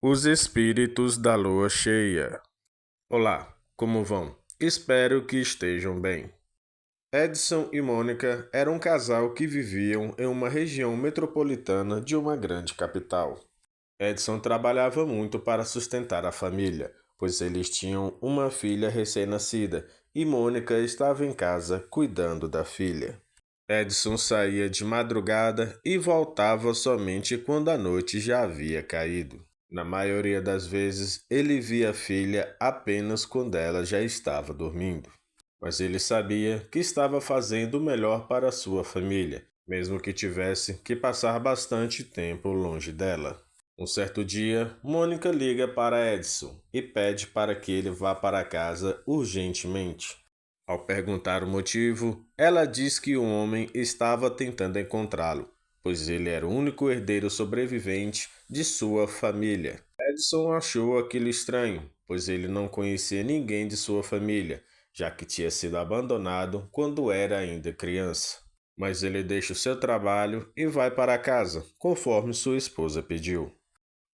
Os espíritos da lua cheia. Olá, como vão? Espero que estejam bem. Edson e Mônica eram um casal que viviam em uma região metropolitana de uma grande capital. Edson trabalhava muito para sustentar a família, pois eles tinham uma filha recém-nascida e Mônica estava em casa cuidando da filha. Edson saía de madrugada e voltava somente quando a noite já havia caído. Na maioria das vezes, ele via a filha apenas quando ela já estava dormindo. Mas ele sabia que estava fazendo o melhor para a sua família, mesmo que tivesse que passar bastante tempo longe dela. Um certo dia, Mônica liga para Edson e pede para que ele vá para casa urgentemente. Ao perguntar o motivo, ela diz que o homem estava tentando encontrá-lo, pois ele era o único herdeiro sobrevivente de sua família. Edson achou aquilo estranho, pois ele não conhecia ninguém de sua família, já que tinha sido abandonado quando era ainda criança. Mas ele deixa o seu trabalho e vai para casa, conforme sua esposa pediu.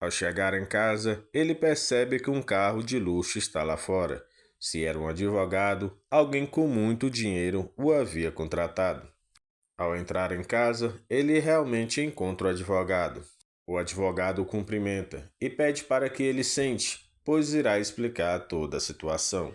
Ao chegar em casa, ele percebe que um carro de luxo está lá fora. Se era um advogado, alguém com muito dinheiro o havia contratado. Ao entrar em casa, ele realmente encontra o advogado. O advogado o cumprimenta e pede para que ele sente, pois irá explicar toda a situação.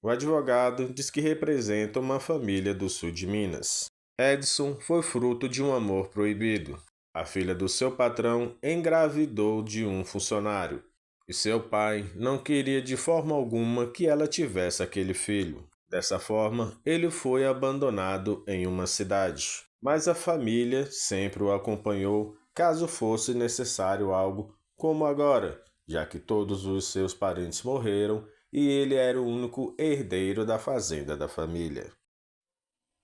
O advogado diz que representa uma família do sul de Minas. Edson foi fruto de um amor proibido. A filha do seu patrão engravidou de um funcionário, e seu pai não queria de forma alguma que ela tivesse aquele filho. Dessa forma, ele foi abandonado em uma cidade. Mas a família sempre o acompanhou caso fosse necessário algo como agora, já que todos os seus parentes morreram e ele era o único herdeiro da fazenda da família.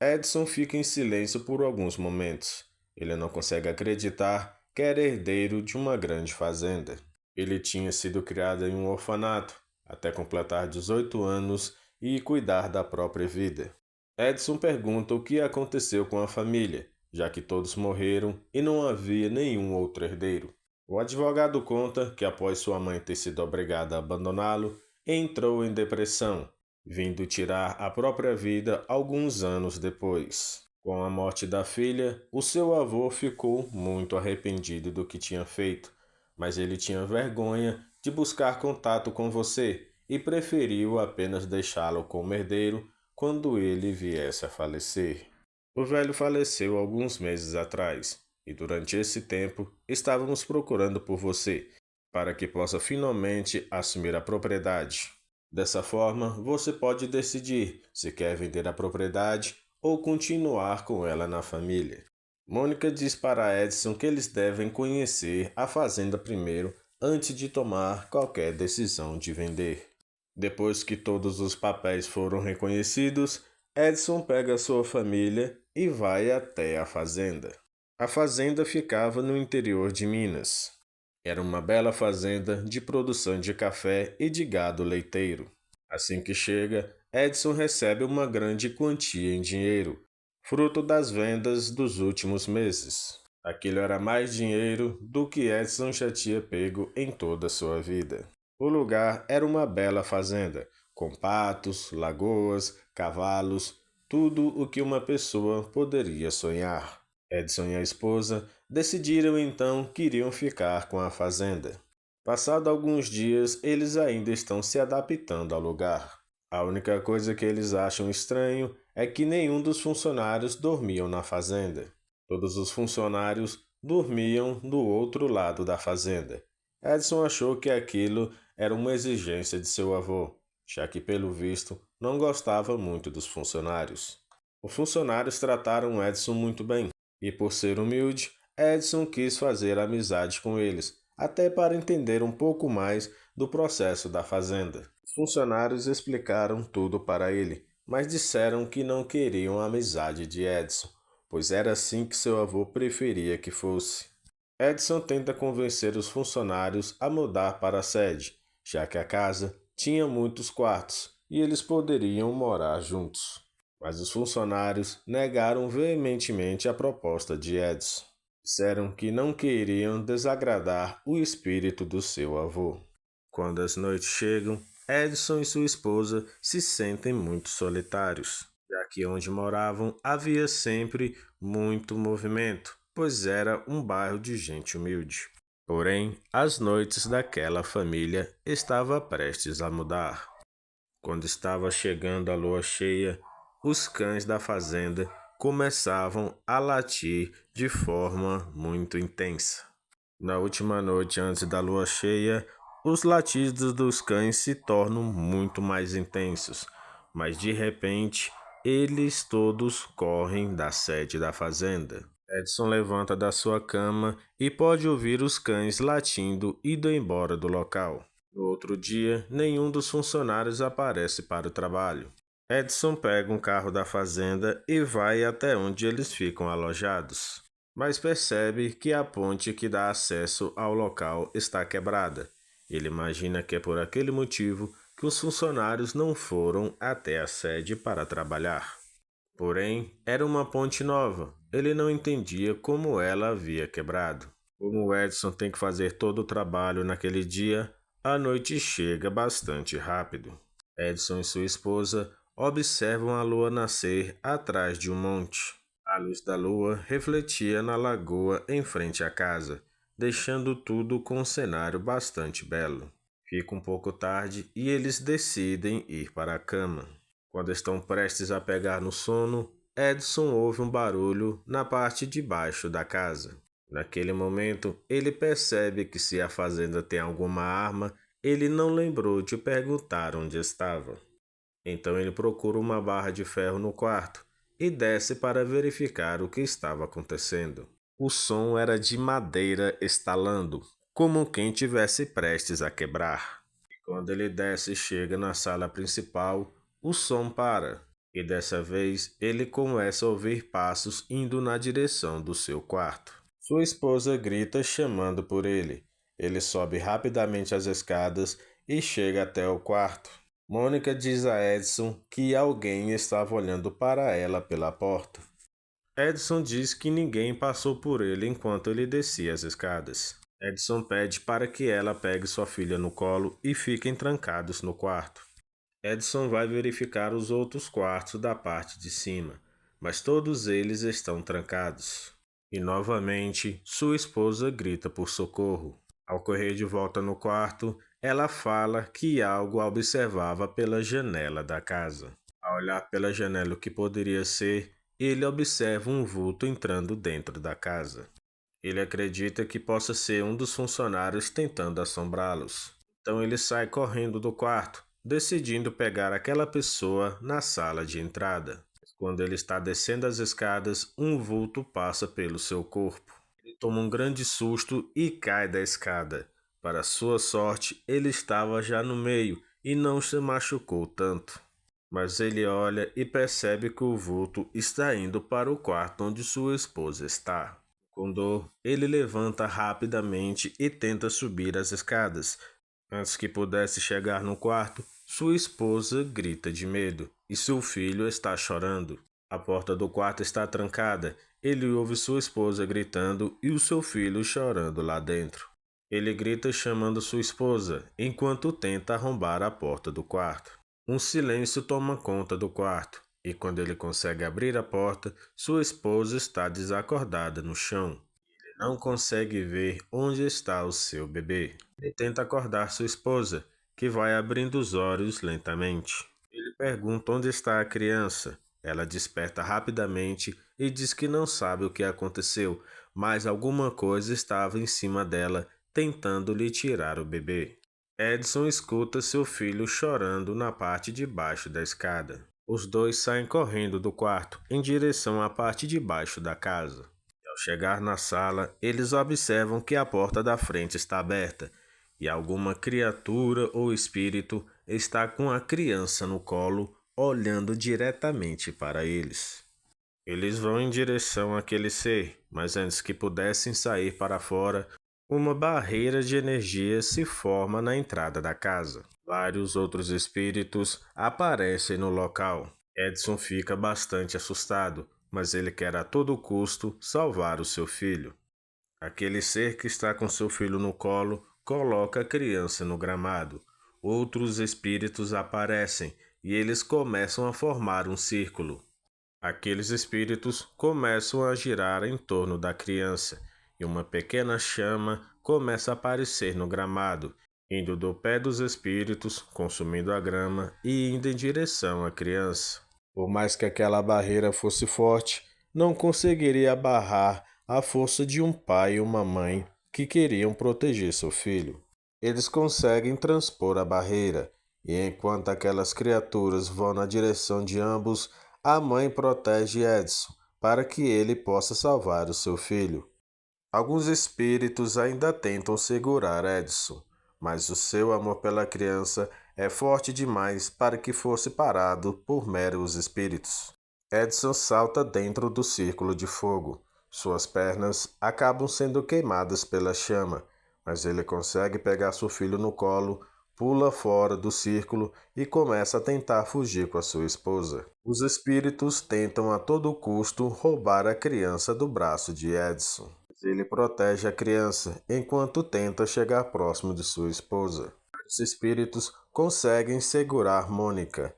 Edson fica em silêncio por alguns momentos. Ele não consegue acreditar que era herdeiro de uma grande fazenda. Ele tinha sido criado em um orfanato até completar 18 anos e cuidar da própria vida. Edson pergunta o que aconteceu com a família, já que todos morreram e não havia nenhum outro herdeiro. O advogado conta que após sua mãe ter sido obrigada a abandoná-lo, entrou em depressão, vindo tirar a própria vida alguns anos depois. Com a morte da filha, o seu avô ficou muito arrependido do que tinha feito, mas ele tinha vergonha de buscar contato com você e preferiu apenas deixá-lo como herdeiro quando ele viesse a falecer. O velho faleceu alguns meses atrás, e durante esse tempo estávamos procurando por você, para que possa finalmente assumir a propriedade. Dessa forma, você pode decidir se quer vender a propriedade ou continuar com ela na família. Mônica diz para Edson que eles devem conhecer a fazenda primeiro antes de tomar qualquer decisão de vender. Depois que todos os papéis foram reconhecidos, Edson pega sua família e vai até a fazenda. A fazenda ficava no interior de Minas. Era uma bela fazenda de produção de café e de gado leiteiro. Assim que chega, Edson recebe uma grande quantia em dinheiro, fruto das vendas dos últimos meses. Aquilo era mais dinheiro do que Edson já tinha pego em toda a sua vida. O lugar era uma bela fazenda, com patos, lagoas, cavalos, tudo o que uma pessoa poderia sonhar. Edson e a esposa decidiram então que iriam ficar com a fazenda. Passado alguns dias, eles ainda estão se adaptando ao lugar. A única coisa que eles acham estranho é que nenhum dos funcionários dormiam na fazenda. Todos os funcionários dormiam do outro lado da fazenda. Edson achou que aquilo era uma exigência de seu avô, já que, pelo visto, não gostava muito dos funcionários. Os funcionários trataram Edson muito bem, e por ser humilde, Edson quis fazer amizade com eles, até para entender um pouco mais do processo da fazenda. Os funcionários explicaram tudo para ele, mas disseram que não queriam a amizade de Edson, pois era assim que seu avô preferia que fosse. Edson tenta convencer os funcionários a mudar para a sede, já que a casa tinha muitos quartos e eles poderiam morar juntos. Mas os funcionários negaram veementemente a proposta de Edson. Disseram que não queriam desagradar o espírito do seu avô. Quando as noites chegam, Edson e sua esposa se sentem muito solitários, já que onde moravam havia sempre muito movimento, pois era um bairro de gente humilde. Porém, as noites daquela família estavam prestes a mudar. Quando estava chegando a lua cheia, os cães da fazenda começavam a latir de forma muito intensa. Na última noite antes da lua cheia, os latidos dos cães se tornam muito mais intensos, mas de repente eles todos correm da sede da fazenda. Edson levanta da sua cama e pode ouvir os cães latindo indo embora do local. No outro dia, nenhum dos funcionários aparece para o trabalho. Edson pega um carro da fazenda e vai até onde eles ficam alojados, mas percebe que a ponte que dá acesso ao local está quebrada. Ele imagina que é por aquele motivo que os funcionários não foram até a sede para trabalhar. Porém, era uma ponte nova. Ele não entendia como ela havia quebrado. Como o Edson tem que fazer todo o trabalho naquele dia, a noite chega bastante rápido. Edson e sua esposa observam a lua nascer atrás de um monte. A luz da lua refletia na lagoa em frente à casa, deixando tudo com um cenário bastante belo. Fica um pouco tarde e eles decidem ir para a cama. Quando estão prestes a pegar no sono, Edson ouve um barulho na parte de baixo da casa. Naquele momento, ele percebe que se a fazenda tem alguma arma, ele não lembrou de perguntar onde estava. Então ele procura uma barra de ferro no quarto e desce para verificar o que estava acontecendo. O som era de madeira estalando, como quem tivesse prestes a quebrar. E quando ele desce e chega na sala principal, o som para, e dessa vez ele começa a ouvir passos indo na direção do seu quarto. Sua esposa grita chamando por ele. Ele sobe rapidamente as escadas e chega até o quarto. Mônica diz a Edson que alguém estava olhando para ela pela porta. Edson diz que ninguém passou por ele enquanto ele descia as escadas. Edson pede para que ela pegue sua filha no colo e fiquem trancados no quarto. Edson vai verificar os outros quartos da parte de cima, mas todos eles estão trancados. E novamente, sua esposa grita por socorro. Ao correr de volta no quarto, ela fala que algo a observava pela janela da casa. Ao olhar pela janela o que poderia ser, ele observa um vulto entrando dentro da casa. Ele acredita que possa ser um dos funcionários tentando assombrá-los. Então ele sai correndo do quarto, decidindo pegar aquela pessoa na sala de entrada. Quando ele está descendo as escadas, um vulto passa pelo seu corpo. Ele toma um grande susto e cai da escada. Para sua sorte, ele estava já no meio e não se machucou tanto. Mas ele olha e percebe que o vulto está indo para o quarto onde sua esposa está. Com dor, ele levanta rapidamente e tenta subir as escadas. Antes que pudesse chegar no quarto, sua esposa grita de medo e seu filho está chorando. A porta do quarto está trancada. Ele ouve sua esposa gritando e o seu filho chorando lá dentro. Ele grita chamando sua esposa enquanto tenta arrombar a porta do quarto. Um silêncio toma conta do quarto e quando ele consegue abrir a porta, sua esposa está desacordada no chão. Ele não consegue ver onde está o seu bebê. Ele tenta acordar sua esposa, que vai abrindo os olhos lentamente. Ele pergunta onde está a criança. Ela desperta rapidamente e diz que não sabe o que aconteceu, mas alguma coisa estava em cima dela, tentando lhe tirar o bebê. Edson escuta seu filho chorando na parte de baixo da escada. Os dois saem correndo do quarto em direção à parte de baixo da casa. Ao chegar na sala, eles observam que a porta da frente está aberta e alguma criatura ou espírito está com a criança no colo, olhando diretamente para eles. Eles vão em direção àquele ser, mas antes que pudessem sair para fora, uma barreira de energia se forma na entrada da casa. Vários outros espíritos aparecem no local. Edson fica bastante assustado, mas ele quer a todo custo salvar o seu filho. Aquele ser que está com seu filho no colo coloca a criança no gramado. Outros espíritos aparecem e eles começam a formar um círculo. Aqueles espíritos começam a girar em torno da criança e uma pequena chama começa a aparecer no gramado, indo do pé dos espíritos, consumindo a grama e indo em direção à criança. Por mais que aquela barreira fosse forte, não conseguiria barrar a força de um pai e uma mãe que queriam proteger seu filho. Eles conseguem transpor a barreira, e enquanto aquelas criaturas vão na direção de ambos, a mãe protege Edson para que ele possa salvar o seu filho. Alguns espíritos ainda tentam segurar Edson, mas o seu amor pela criança é forte demais para que fosse parado por meros espíritos. Edson salta dentro do círculo de fogo. Suas pernas acabam sendo queimadas pela chama, mas ele consegue pegar seu filho no colo, pula fora do círculo e começa a tentar fugir com a sua esposa. Os espíritos tentam a todo custo roubar a criança do braço de Edson. Ele protege a criança enquanto tenta chegar próximo de sua esposa. Os espíritos conseguem segurar Mônica.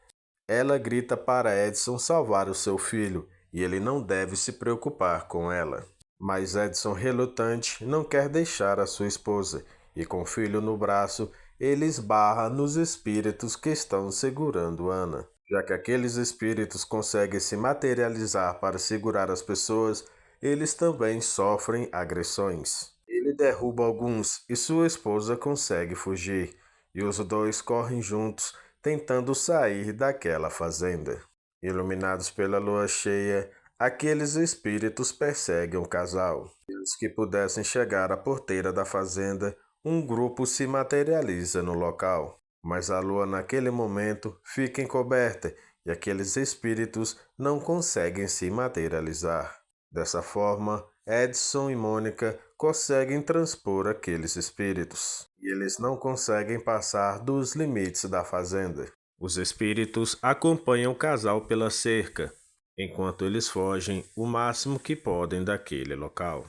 Ela grita para Edson salvar o seu filho e ele não deve se preocupar com ela. Mas Edson, relutante, não quer deixar a sua esposa e, com o filho no braço, ele esbarra nos espíritos que estão segurando Ana. Já que aqueles espíritos conseguem se materializar para segurar as pessoas, eles também sofrem agressões. Ele derruba alguns e sua esposa consegue fugir, e os dois correm juntos, tentando sair daquela fazenda. Iluminados pela lua cheia, aqueles espíritos perseguem o casal. Antes que pudessem chegar à porteira da fazenda, um grupo se materializa no local. Mas a lua naquele momento fica encoberta e aqueles espíritos não conseguem se materializar. Dessa forma, Edson e Mônica conseguem transpor aqueles espíritos, e eles não conseguem passar dos limites da fazenda. Os espíritos acompanham o casal pela cerca, enquanto eles fogem o máximo que podem daquele local.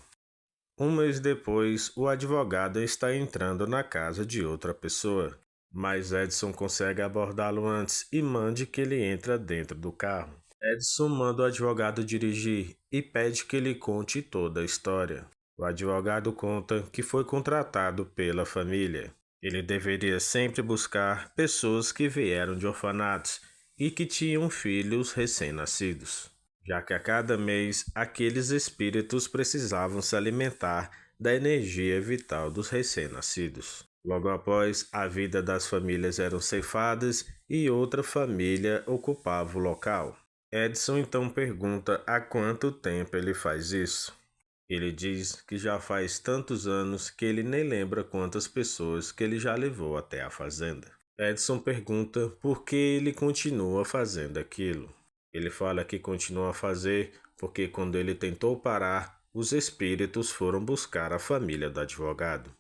Um mês depois, o advogado está entrando na casa de outra pessoa, mas Edson consegue abordá-lo antes e manda que ele entre dentro do carro. Edson manda o advogado dirigir e pede que ele conte toda a história. O advogado conta que foi contratado pela família. Ele deveria sempre buscar pessoas que vieram de orfanatos e que tinham filhos recém-nascidos, já que a cada mês aqueles espíritos precisavam se alimentar da energia vital dos recém-nascidos. Logo após, a vida das famílias eram ceifadas e outra família ocupava o local. Edson então pergunta há quanto tempo ele faz isso. Ele diz que já faz tantos anos que ele nem lembra quantas pessoas que ele já levou até a fazenda. Edson pergunta por que ele continua fazendo aquilo. Ele fala que continua a fazer porque quando ele tentou parar, os espíritos foram buscar a família do advogado.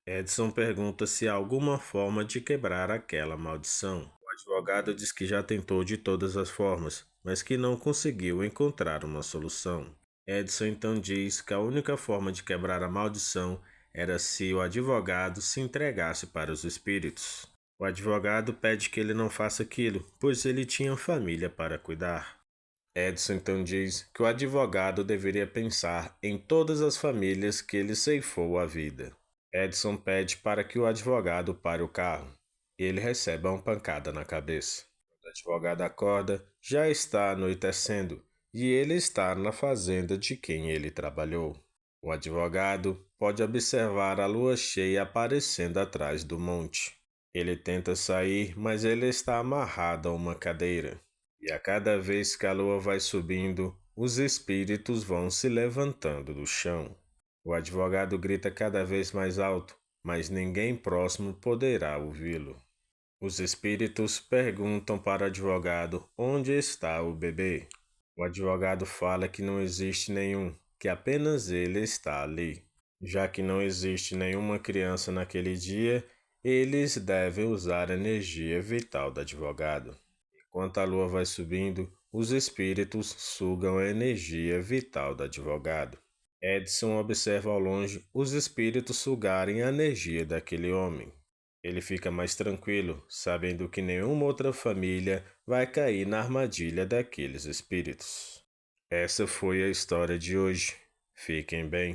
Edson pergunta se há alguma forma de quebrar aquela maldição. O advogado diz que já tentou de todas as formas, mas que não conseguiu encontrar uma solução. Edson então diz que a única forma de quebrar a maldição era se o advogado se entregasse para os espíritos. O advogado pede que ele não faça aquilo, pois ele tinha família para cuidar. Edson então diz que o advogado deveria pensar em todas as famílias que ele ceifou a vida. Edson pede para que o advogado pare o carro e ele recebe uma pancada na cabeça. O advogado acorda, já está anoitecendo e ele está na fazenda de quem ele trabalhou. O advogado pode observar a lua cheia aparecendo atrás do monte. Ele tenta sair, mas ele está amarrado a uma cadeira. E a cada vez que a lua vai subindo, os espíritos vão se levantando do chão. O advogado grita cada vez mais alto, mas ninguém próximo poderá ouvi-lo. Os espíritos perguntam para o advogado onde está o bebê. O advogado fala que não existe nenhum, que apenas ele está ali. Já que não existe nenhuma criança naquele dia, eles devem usar a energia vital do advogado. Enquanto a lua vai subindo, os espíritos sugam a energia vital do advogado. Edson observa ao longe os espíritos sugarem a energia daquele homem. Ele fica mais tranquilo, sabendo que nenhuma outra família vai cair na armadilha daqueles espíritos. Essa foi a história de hoje. Fiquem bem.